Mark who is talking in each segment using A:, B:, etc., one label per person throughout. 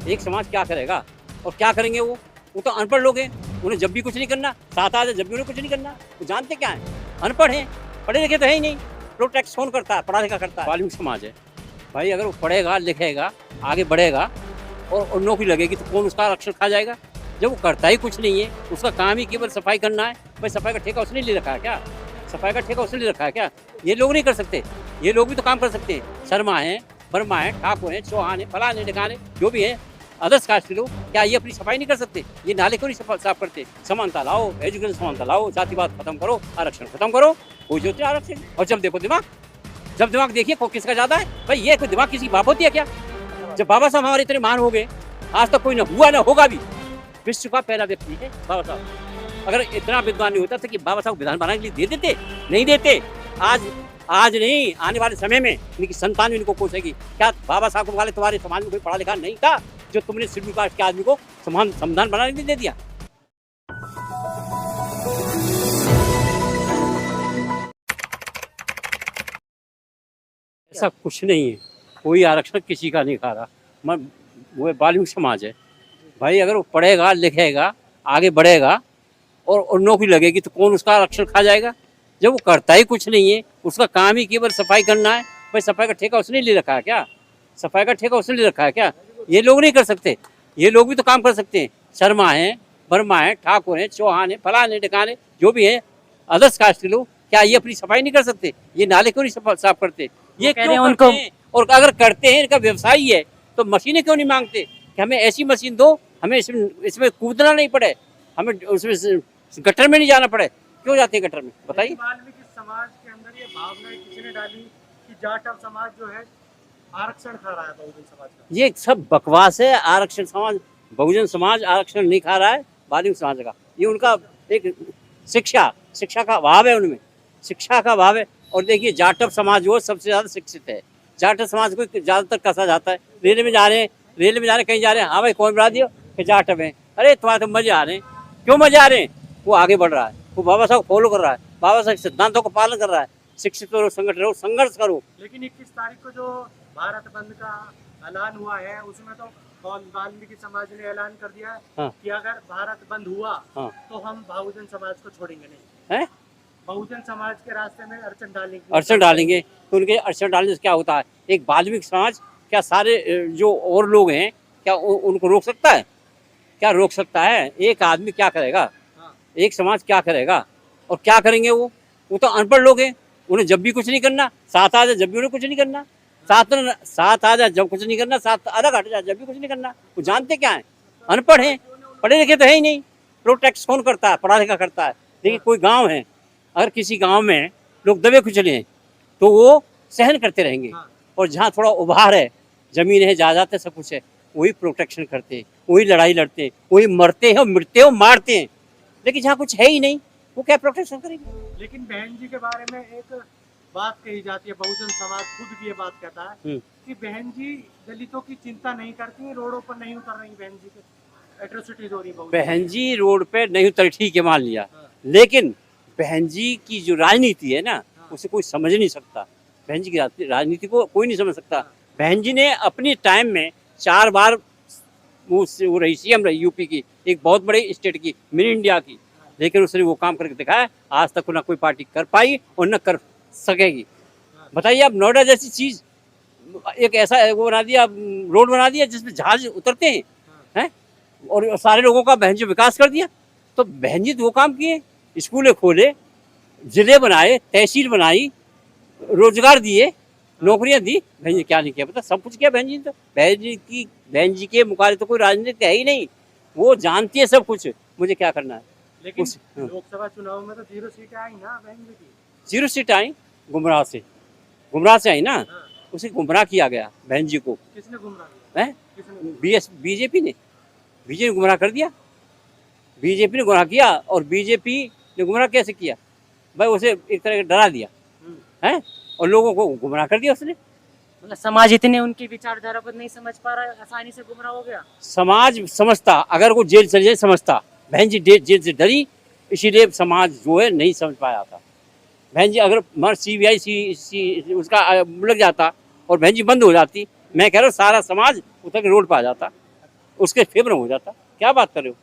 A: एक समाज क्या करेगा और क्या करेंगे वो तो अनपढ़ लोग हैं, उन्हें जब भी कुछ नहीं करना, साथ आ जाए जब भी उन्हें कुछ नहीं करना, वो जानते क्या है, अनपढ़ हैं, पढ़े लिखे तो है ही नहीं। प्रोटेक्ट कौन करता है, पढ़ा लिखा करता है, वाल्मीकि समाज है। भाई अगर वो पढ़ेगा लिखेगा आगे बढ़ेगा और नौकरी लगेगी तो कौन उसका आरक्षण खा जाएगा। जब वो करता ही कुछ नहीं है, उसका काम ही केवल सफाई करना है। भाई सफाई का ठेका उसने ले रखा है क्या? सफाई का ठेका उसने ले रखा है क्या? ये लोग नहीं कर सकते, ये लोग भी तो काम कर सकते हैं। शर्मा है, वर्मा है, ठाकुर है, चौहान है, फलाने ढिकाने जो भी है अदर्स कास्ट के लोग, क्या ये अपनी सफाई नहीं कर सकते? ये नाले क्यों नहीं साफ करते? समानता लाओ, एजुकेशन समानता लाओ, जातिवाद खत्म करो, आरक्षण खत्म करो, कोई जो आरक्षण। और जब देखो दिमाग, जब दिमाग देखिए किसका ज्यादा है। भाई ये कोई दिमाग किसी की बाप होती है क्या? जब बाबा साहब हमारे इतने महान हो गए, आज तक कोई ना हुआ ना होगा भी, विश्व का पहला व्यक्ति है बाबा साहब। अगर इतना विद्वान नहीं होता था कि बाबा साहब विधान बनाने के लिए दे देते, नहीं देते। आज नहीं, आने वाले समय में इनकी संतान भी इनको पूछेगी क्या बाबा साहब वाले तुम्हारे समाज में कोई पढ़ा लिखा नहीं था जो तुमने शेड्यूल कास्ट के आदमी को संविधान बनाने के लिए दे दिया। ऐसा कुछ नहीं है, कोई आरक्षण किसी का नहीं खा रहा। वो वाल्मीकि समाज है। भाई अगर वो पढ़ेगा लिखेगा आगे बढ़ेगा और नौकरी लगेगी तो कौन उसका आरक्षण खा जाएगा। जब वो करता ही कुछ नहीं है, उसका काम ही केवल सफाई करना है। भाई सफाई का ठेका उसने ले रखा है क्या? सफाई का ठेका उसने ले रखा है क्या? ये लोग नहीं कर सकते, ये लोग भी तो काम कर सकते हैं। शर्मा है, वर्मा है, ठाकुर है, चौहान है, फलाने ढिकाने जो भी है अदर्स कास्ट के लोग, क्या ये अपनी सफाई नहीं कर सकते? ये नाले क्यों नहीं साफ करते? ये क्यों उनको? और अगर करते हैं, इनका व्यवसाय है तो मशीनें क्यों नहीं मांगते कि हमें ऐसी मशीन दो, हमें इसमें कूदना नहीं पड़े, हमें उसमें गटर में नहीं जाना पड़े। क्यों जाते हैं गटर में, बताइए।
B: वाल्मीकि समाज के अंदर ये भावना किसी ने डाली कि जाट समाज जो है आरक्षण खा रहा है बहुजन समाज का।
A: ये सब बकवास है। आरक्षण समाज, बहुजन समाज आरक्षण नहीं खा रहा है वाल्मीकि समाज का। ये उनका एक शिक्षा का अभाव है, उनमें शिक्षा का अभाव है। और देखिए जाटव समाज जो सबसे ज्यादा शिक्षित है, जाटव समाज को ज्यादातर कसा जाता है। रेल में जा रहे हैं, कहीं जा रहे हैं, हाँ भाई कौन बना दिया कि जाटव है। अरे तुम्हारे तो मजे आ रहे हैं, क्यों मजे आ रहे हैं? वो आगे बढ़ रहा है, वो बाबा साहब फॉलो कर रहा है, बाबा साहब सिद्धांतों का पालन कर रहा है। शिक्षित रहो, संगठन रहो, संघर्ष करो।
B: लेकिन 21 तारीख को जो भारत बंद का ऐलान हुआ है उसमें तो वाल्मीकि समाज ने ऐलान कर दिया है
A: हाँ।
B: कि अगर भारत बंद हुआ
A: हाँ।
B: तो हम बहुजन समाज को छोड़ेंगे नहीं
A: है, बहुजन
B: समाज के रास्ते में अड़चन
A: डालेंगे। तो उनके अड़चन डालने से क्या होता है? एक वाल्मीकि समाज क्या सारे जो और लोग हैं क्या उनको रोक सकता है? क्या रोक सकता है? एक आदमी क्या करेगा? एक समाज क्या करेगा और क्या करेंगे वो तो अनपढ़ लोग हैं, उन्हें जब भी कुछ नहीं करना, साथ आ जाए जब भी उन्हें कुछ नहीं करना, साथ आ जाए जब कुछ नहीं करना, साथ अलग हट जाए जब भी कुछ नहीं करना। वो जानते क्या है, अनपढ़ हैं, पढ़े लिखे तो है ही नहीं। प्रोटेक्ट कौन करता है, पढ़ा लिखा करता है। देखिए कोई गांव है, अगर किसी गांव में लोग दबे कुचले हैं तो वो सहन करते रहेंगे। और जहाँ थोड़ा उभार है, जमीन है, जायदाद है, सब कुछ है, वही प्रोटेक्शन करते हैं, वही लड़ाई लड़ते हैं, वही मरते हैं, मिटते हैं, मारते हैं। लेकिन जहाँ कुछ है ही नहीं वो क्या प्रोटेक्शन करेंगे?
B: लेकिन बहन जी के बारे में एक बात कही जाती है, बहुजन समाज खुद भी ये बात कहता है कि बहन जी दलितों की चिंता नहीं करती, रोडों पर नहीं उतर रही, बहन जी के एट्रोसिटीज हो रही है।
A: बहन जी रोड पे नहीं उतरी, ठीक है मान लिया, लेकिन बहन जी की जो राजनीति है ना, उसे कोई समझ नहीं सकता। बहन जी की राजनीति को कोई नहीं समझ सकता। बहन जी ने अपने टाइम में 4 बार वो रही, सीएम रही यूपी की, एक बहुत बड़े स्टेट की, मिनी इंडिया की, लेकिन उसने वो काम करके दिखाया। आज तक ना कोई पार्टी कर पाई और न कर सकेगी। बताइए अब नोएडा जैसी चीज, एक ऐसा वो बना दिया, रोड बना दिया जिसमें जहाज उतरते हैं और सारे लोगों का बहन जी विकास कर दिया। तो बहन जी तो वो काम किए, स्कूलें खोले, जिले बनाए, तहसील बनाई, रोजगार दिए, नौकरियां दी। बहन जी क्या नहीं किया? पता, सब कुछ किया बहन जी। तो बहन जी के मुकाबले तो कोई राजनीति है ही नहीं। वो जानती है सब कुछ, मुझे क्या करना है।
B: लेकिन लोकसभा चुनाव में तो 0 सीटें आई ना बहन जी की।
A: 0 सीट आई, गुमराह से आई ना। उसे गुमराह किया गया बहन जी को।
B: किसने गुमराह किया?
A: बीजेपी ने गुमराह कर दिया। बीजेपी ने गुमराह किया। और बीजेपी ने गुमराह कैसे किया? भाई उसे एक तरह का डरा दिया है और लोगों को गुमराह कर दिया उसने।
C: मतलब समाज इतने उनकी विचारधारा पर नहीं समझ पा रहा है, आसानी से गुमराह हो गया।
A: समाज समझता, अगर वो जेल चले जाए समझता। बहन जी जेल से डरी, इसीलिए समाज जो है नहीं समझ पाया था। बहन जी अगर CBI उसका लग जाता और बहन जी बंद हो जाती, मैं कह रहा हूँ सारा समाज उतर के रोड पर आ जाता। उसके फेवर में हो जाता। क्या बात कर रहे हो?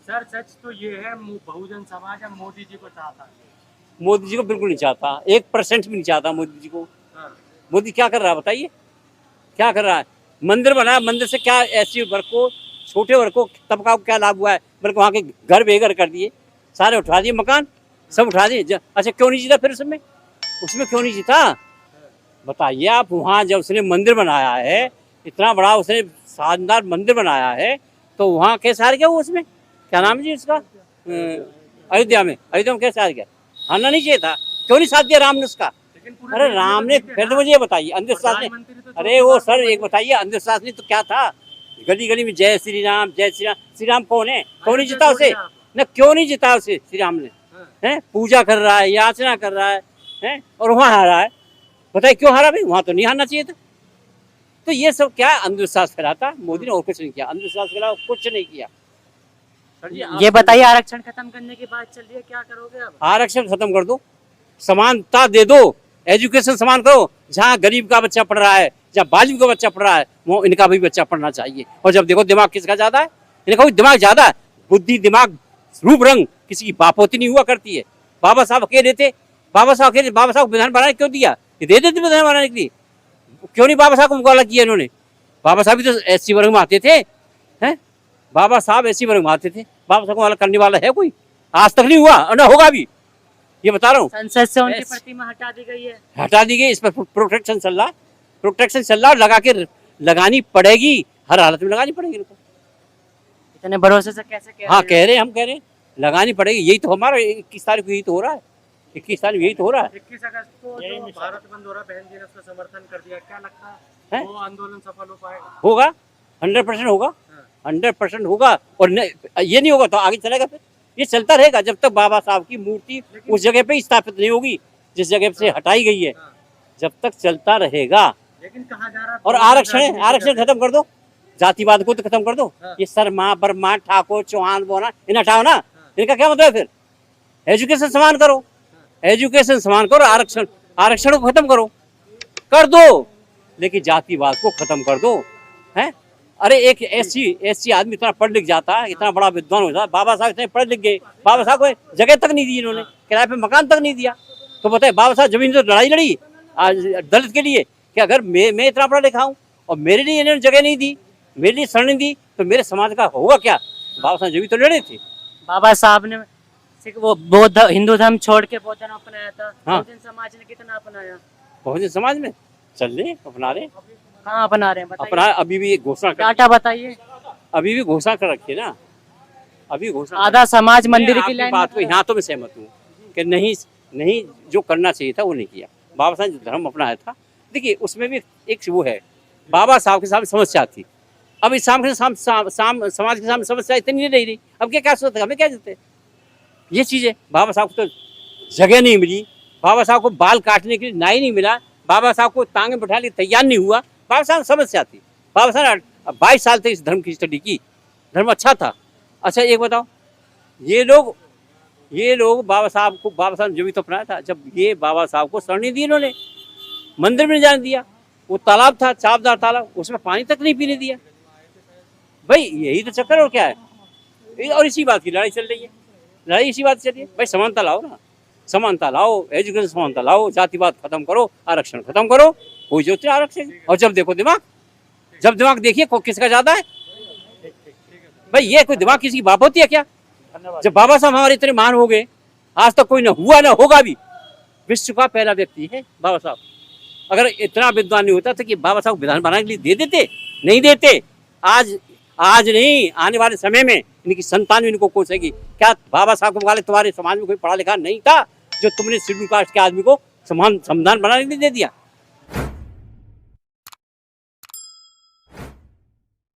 B: सर सच तो ये है बहुजन समाज अब मोदी जी को चाहता है।
A: मोदी जी को बिल्कुल नहीं चाहता, 1% भी नहीं चाहता मोदी जी को।
B: हाँ।
A: मोदी क्या कर रहा है बताइए, क्या कर रहा है? मंदिर बनाया, मंदिर से क्या एससी वर्ग को, छोटे वर्ग को, तबका को क्या लाभ हुआ है? बल्कि वहाँ के घर बेघर कर दिए, सारे उठा दिए, मकान सब उठा दिए। अच्छा क्यों नहीं जीता फिर उसमें? उसमें क्यों नहीं जीता बताइए आप? वहाँ जब उसने मंदिर बनाया है, इतना बड़ा उसने शानदार मंदिर बनाया है, तो वहाँ कैसे हार गया वो? उसमें क्या नाम है जी उसका, अयोध्या में कैसे हार गया? हारना नहीं चाहिए था। क्यों नहीं साथ दिया राम ने उसका?
B: लेकिन पूरे
A: अरे
B: देश में
A: राम
B: तो
A: ने,
B: ठीक है
A: फिर तो
B: ना।
A: मुझे ये बताइए अंधविश्वास ने,
B: प्रधानमंत्री तो
A: अरे वो
B: चौथी बार
A: सर
B: हुए।
A: एक बताइए अंधविश्वास नहीं तो क्या था? गली गली में जय श्री राम जय श्री राम। श्री राम कौन है? क्यों नहीं जीता उसे? न क्यों नहीं जीता उसे श्री राम ने?
B: हाँ।
A: हैं पूजा कर रहा है, याचना कर रहा है, हैं और वहाँ हारा है। बताइए क्यों हारा भाई? वहाँ तो नहीं हारना चाहिए था। तो ये सब क्या अंधविश्वास फैलाता मोदी ने, और कुछ नहीं किया। अंधविश्वास फैलाओ, कुछ नहीं किया।
C: ये बताइए आरक्षण खत्म करने की बात चल रही है, क्या करोगे अब?
A: आरक्षण खत्म कर दो, समानता दे दो, एजुकेशन समान करो। जहाँ गरीब का बच्चा पढ़ रहा है, जहाँ बालिग का बच्चा पढ़ रहा है, वो इनका भी बच्चा पढ़ना चाहिए। और जब देखो दिमाग किसका ज्यादा है, इनका भी दिमाग ज्यादा है। बुद्धि, दिमाग, रूप रंग किसी की बापोती नहीं हुआ करती है। बाबा साहब अकेले थे, बाबा साहब विधान बनाने क्यों दिया? ये दे देते विधान बनाने के लिए, क्यों नहीं बाबा साहब को मुकाबला किया इन्होंने? बाबा साहब भी तो एससी वर्ग में आते थे, हैं? बाबा साहब एससी वर्ग में आते थे। बाबा साहब को अलग करने वाला है कोई? आज तक नहीं हुआ और न होगा भी, ये बता रहा हूँ।
C: संसद से उनकी प्रतिमा हटा दी गई है।
A: हटा दी गई, इस पर प्रोटेक्शन चल रहा, लगा के लगानी पड़ेगी, हर हालत में लगानी पड़ेगी इनको।
C: इतने भरोसे से कैसे कह
A: हाँ
C: रहे हैं?
A: कह रहे हैं, हम कह रहे हैं लगानी पड़ेगी। यही तो हमारा 21 तारीख को यही तो हो रहा है, 21 तारीख यही तो हो रहा है।
B: 21 अगस्त को जो भारत बंद हो रहा है, बहन जी ने उसका समर्थन कर दिया, क्या लगता है
A: हैं?
B: वो आंदोलन सफल हो पाएगा?
A: होगा, 100% होगा, 100% होगा। और ये नहीं होगा तो आगे चलेगा, फिर ये चलता रहेगा जब तक बाबा साहब की मूर्ति उस जगह पे स्थापित नहीं होगी जिस जगह से हटाई गई है, जब तक चलता रहेगा।
B: लेकिन कहा जा रहा है
A: और आरक्षण खत्म कर दो, जातिवाद को तो खत्म कर दो। ये शर्मा, बर्मा, ठाकुर, चौहान, बोना, इन हटाओ ना, इनका क्या मतलब है फिर? एजुकेशन समान करो, एजुकेशन समान करो, आरक्षण को खत्म करो, कर दो, लेकिन जातिवाद को खत्म कर दो। हैं? अरे एक एससी आदमी इतना पढ़ लिख जाता है, इतना बड़ा विद्वान हो जाता है। बाबा साहब इतने पढ़ लिख गए, बाबा साहब को जगह तक नहीं दी इन्होंने, किराए पे मकान तक नहीं दिया। तो बताए बाबा साहब जमीन तो लड़ाई लड़ी आज दलित के लिए कि अगर मैं इतना पढ़ा लिखा हूँ और मेरे लिए इन्होंने जगह नहीं दी, मेरे लिए शरण नहीं दी, तो मेरे समाज का होगा क्या? बाबा साहब जमीन तो लड़े थे।
C: बाबा साहब ने वो बौद्ध हिंदू धर्म छोड़ के बौद्ध धर्म अपनाया था।
A: हाँ।
C: बहुजन समाज ने कितना अपनाया?
A: बहुजन समाज में चल रहे, अपना रहे,
C: कहाँ अपना रहे हैं बताइए?
A: अपना अभी भी घोषणा कर,
C: डाटा बताइए।
A: अभी भी घोषणा कर रखी है ना, अभी घोषणा।
C: आधा समाज मंदिर की
A: आपकी
C: लाइन
A: बात
C: में
A: को यहाँ तो मैं सहमत हूँ कि नहीं जो करना चाहिए था वो नहीं किया। बाबा साहब ने जो धर्म अपनाया था, देखिए उसमें भी एक वो है, बाबा साहब के सामने समस्या थी, अब इस समाज के सामने समस्या इतनी नहीं रही। अब क्या सोचते, हमें क्या देते ये चीज़ें? बाबा साहब को तो जगह नहीं मिली, बाबा साहब को बाल काटने के लिए नाई नहीं मिला, बाबा साहब को टांगे बैठाने के लिए तैयार नहीं हुआ। बाबा साहब समस्या थी। बाबा साहब ने 22 साल तक इस धर्म की स्टडी की, धर्म अच्छा था। अच्छा एक बताओ, ये लोग बाबा साहब ने जो भी तो अपनाया था, जब ये बाबा साहब को शरण नहीं दी इन्होंने, मंदिर में नहीं जाने दिया, वो तालाब था चापदार तालाब, उसमें पानी तक नहीं पीने दिया। भाई यही तो चक्कर और क्या है? और इसी बात की लड़ाई चल रही है, लड़ाई इसी बात चल रही है। भाई समानता लाओ ना, समानता लाओ, एजुकेशन समानता लाओ, जातिवाद खत्म करो, आरक्षण खत्म करो, कोई जो आरक्षण। और जब दिमाग देखिए किसका ज्यादा है। भाई ये कोई दिमाग किसी की बाप होती है क्या? जब बाबा साहब हमारे इतने महान हो गए, आज तक कोई ना हुआ ना होगा भी, विश्व का पहला व्यक्ति है बाबा साहब। अगर इतना विद्वान नहीं होता तो कि बाबा साहब विधान बनाने के लिए दे देते? नहीं देते। आज नहीं, आने वाले समय में इनकी संतान भी इनको कोसेगी। क्या बाबा साहब को वाले तुम्हारे समाज में कोई पढ़ा लिखा नहीं था जो तुमने शेड्यूल कास्ट के आदमी को संविधान बनाने के लिए दे दिया?